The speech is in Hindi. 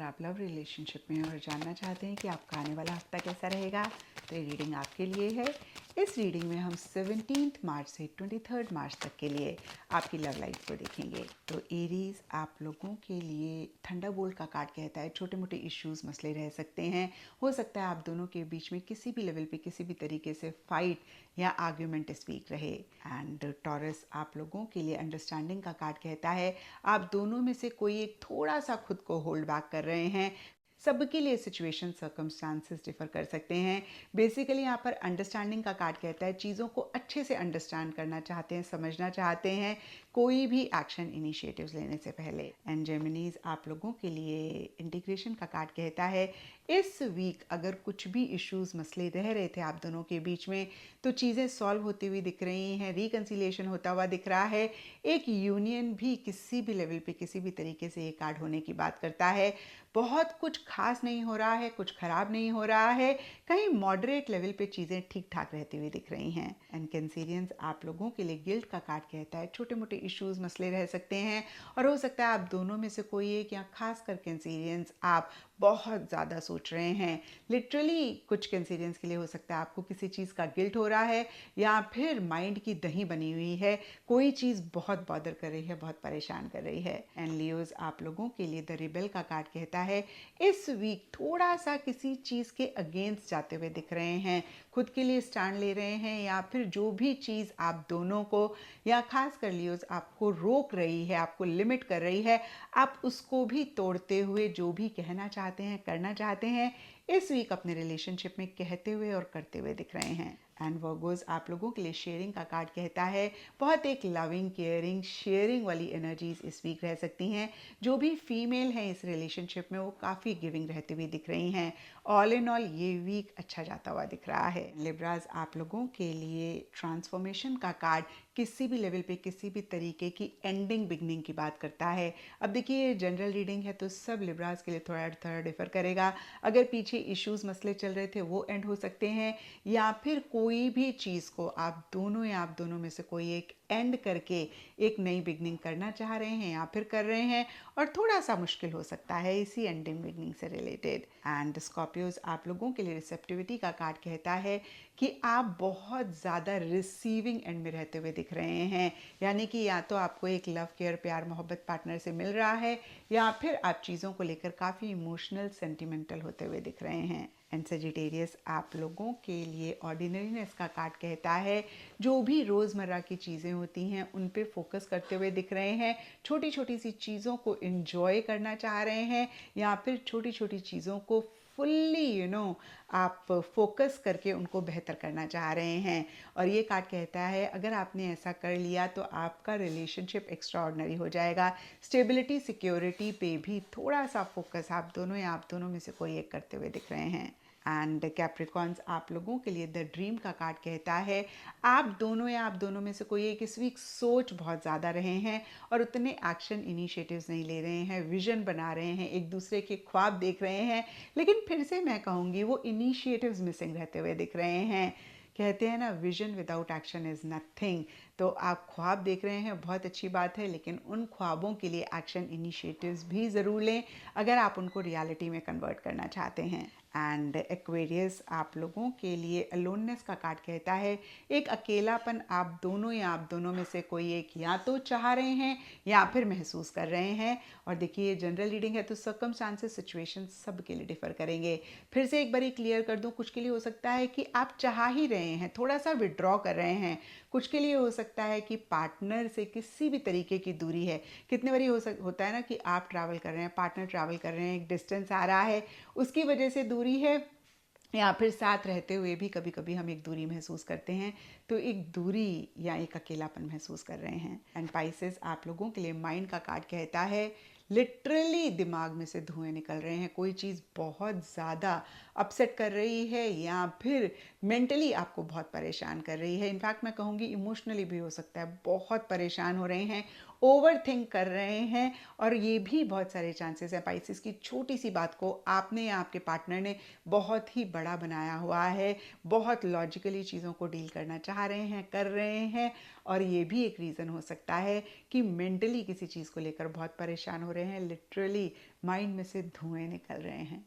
आप लव रिलेशनशिप में और जानना चाहते हैं कि आपका आने वाला हफ्ता कैसा रहेगा, तो ये रीडिंग आपके लिए है। इस रीडिंग में हम 17 मार्च से 23 मार्च तक के लिए आपकी लव लाइफ को देखेंगे। तो एरीज, आप लोगों के लिए थंडरबोल्ट का कार्ड कहता है छोटे मोटे इश्यूज, मसले रह सकते हैं। हो सकता है आप दोनों के बीच में किसी भी लेवल पे किसी भी तरीके से फाइट या आर्ग्यूमेंट इस वीक रहे। एंड टॉरस, आप लोगों के लिए अंडरस्टैंडिंग का कार्ड कहता है आप दोनों में से कोई एक थोड़ा सा खुद को होल्ड बैक कर रहे हैं। सबके लिए सिचुएशन सर्कमस्टांसेस डिफर कर सकते हैं। बेसिकली यहाँ पर अंडरस्टैंडिंग का कार्ड कहता है चीज़ों को अच्छे से अंडरस्टैंड करना चाहते हैं, समझना चाहते हैं कोई भी एक्शन इनिशिएटिव्स लेने से पहले। एंड जेमिनीज, आप लोगों के लिए इंटीग्रेशन का कार्ड कहता है इस वीक अगर कुछ भी इश्यूज मसले रह रहे थे आप दोनों के बीच में, तो चीज़ें सॉल्व होती हुई दिख रही हैं, रिकन्सिलिएशन होता हुआ दिख रहा है। एक यूनियन भी किसी भी लेवल पे किसी भी तरीके से ये कार्ड होने की बात करता है। बहुत कुछ खास नहीं हो रहा है, कुछ खराब नहीं हो रहा है, कहीं मॉडरेट लेवल पे चीज़ें ठीक ठाक रहती हुई दिख रही हैं। एंड कैंसेरियंस, आप लोगों के लिए गिल्ट का कार्ड कहता है छोटे मोटे इश्यूज मसले रह सकते हैं और हो सकता है आप दोनों में से कोई एक, या खास कर कैंसेरियंस, आप बहुत ज़्यादा सोच रहे हैं। लिटरली कुछ कैंसेरियंस के लिए हो सकता है आपको किसी चीज़ का गिल्ट हो रहा है या फिर माइंड की दही बनी हुई है, कोई चीज़ बहुत बॉदर कर रही है, बहुत परेशान कर रही है। एंड लियोज, आप लोगों के लिए द रिबेल का कार्ड कहता है इस वीक थोड़ा सा किसी चीज़ के अगेंस्ट जाते हुए दिख रहे हैं, खुद के लिए स्टैंड ले रहे हैं, या फिर जो भी चीज़ आप दोनों को या खास कर लियोज आपको रोक रही है, आपको लिमिट कर रही है, आप उसको भी तोड़ते हुए जो भी कहना चाहते हैं, करना चाहते हैं, इस वीक अपने रिलेशनशिप में कहते हुए और करते हुए दिख रहे हैं। एंड वर्गोज, आप लोगों के लिए शेयरिंग का कार्ड कहता है बहुत एक लविंग, केयरिंग, शेयरिंग वाली एनर्जीज इस वीक रह सकती हैं। जो भी फीमेल हैं इस रिलेशनशिप में वो काफ़ी गिविंग रहती हुई दिख रही हैं। ऑल इन ऑल ये वीक अच्छा जाता हुआ दिख रहा है। लिब्राज, आप लोगों के लिए ट्रांसफॉर्मेशन का कार्ड किसी भी लेवल पे किसी भी तरीके की एंडिंग बिगनिंग की बात करता है। अब देखिए ये जनरल रीडिंग है तो सब लिब्राज के लिए थोड़ा थोड़ा डिफर करेगा। अगर पीछे इश्यूज मसले चल रहे थे वो एंड हो सकते हैं, या फिर कोई भी चीज़ को आप दोनों या आप दोनों में से कोई एक एंड करके एक नई बिगनिंग करना चाह रहे हैं या फिर कर रहे हैं, और थोड़ा सा मुश्किल हो सकता है इसी एंडिंग बिगनिंग से रिलेटेड। एंड स्कॉर्पियोज, आप लोगों के लिए रिसेप्टिविटी का कार्ड कहता है कि आप बहुत ज़्यादा रिसीविंग एंड में रहते हुए दिख रहे हैं, यानी कि या तो आपको एक लव, केयर, प्यार, मोहब्बत पार्टनर से मिल रहा है, या फिर आप चीज़ों को लेकर काफ़ी इमोशनल, सेंटिमेंटल होते हुए दिख रहे हैं। एंड सजिटेरियस, आप लोगों के लिए ऑर्डिनरीनेस का कार्ड कहता है जो भी रोज़मर्रा की चीज़ें होती हैं उन पे फोकस करते हुए दिख रहे हैं, छोटी छोटी सी चीज़ों को एंजॉय करना चाह रहे हैं, या फिर छोटी छोटी चीज़ों को फुल्ली आप फोकस करके उनको बेहतर करना चाह रहे हैं। और ये कार्ड कहता है अगर आपने ऐसा कर लिया तो आपका रिलेशनशिप एक्स्ट्रा ऑर्डिनरी हो जाएगा। स्टेबिलिटी, सिक्योरिटी पे भी थोड़ा सा फोकस आप दोनों या आप दोनों में से कोई एक करते हुए दिख रहे हैं। एंड कैप्रिकॉन्स, आप लोगों के लिए द ड्रीम का कार्ड कहता है आप दोनों या आप दोनों में से कोई एक इस वीक सोच बहुत ज़्यादा रहे हैं और उतने एक्शन इनिशिएटिव्स नहीं ले रहे हैं, विजन बना रहे हैं, एक दूसरे के ख्वाब देख रहे हैं, लेकिन फिर से मैं कहूँगी वो इनिशिएटिव्स मिसिंग रहते हुए दिख रहे हैं। कहते हैं ना, vision without action is nothing. तो आप ख्वाब देख रहे हैं, बहुत अच्छी बात है, लेकिन उन ख्वाबों के लिए एक्शन इनिशिएटिव्स भी ज़रूर लें अगर आप उनको रियलिटी में कन्वर्ट करना चाहते हैं। एंड एक्वेरियस, आप लोगों के लिए अलोननेस का कार्ड कहता है एक अकेलापन आप दोनों या आप दोनों में से कोई एक या तो चाह रहे हैं या फिर महसूस कर रहे हैं। और देखिए जनरल रीडिंग है तो सर्कमस्टांसेस, सिचुएशन सब के लिए डिफर करेंगे। फिर से एक बार क्लियर कर दूं, कुछ के लिए हो सकता है कि आप चाह ही रहे हैं, थोड़ा सा विड्रॉ कर रहे हैं, कुछ के लिए हो सकता है कि पार्टनर से किसी भी तरीके की दूरी है। कितने बारी होता है ना कि आप ट्रैवल कर रहे हैं, पार्टनर ट्रैवल कर रहे हैं, एक डिस्टेंस आ रहा है, उसकी वजह से दूरी है, या फिर साथ रहते हुए भी कभी कभी हम एक दूरी महसूस करते हैं, तो एक दूरी या एक अकेलापन महसूस कर रहे हैं। एंड पाइसेस, आप लोगों के लिए माइंड का कार्ड कहता है लिटरली दिमाग में से धुएं निकल रहे हैं, कोई चीज़ बहुत ज़्यादा अपसेट कर रही है या फिर मेंटली आपको बहुत परेशान कर रही है। इनफैक्ट मैं कहूँगी इमोशनली भी हो सकता है, बहुत परेशान हो रहे हैं, ओवर थिंक कर रहे हैं, और ये भी बहुत सारे चांसेस हैं पाइसेस की छोटी सी बात को आपने या आपके पार्टनर ने बहुत ही बड़ा बनाया हुआ है, बहुत लॉजिकली चीज़ों को डील करना चाह रहे हैं, कर रहे हैं। और ये भी एक रीज़न हो सकता है कि मेंटली किसी चीज़ को लेकर बहुत परेशान हो रहे हैं, लिटरली माइंड में से धुएं निकल रहे हैं।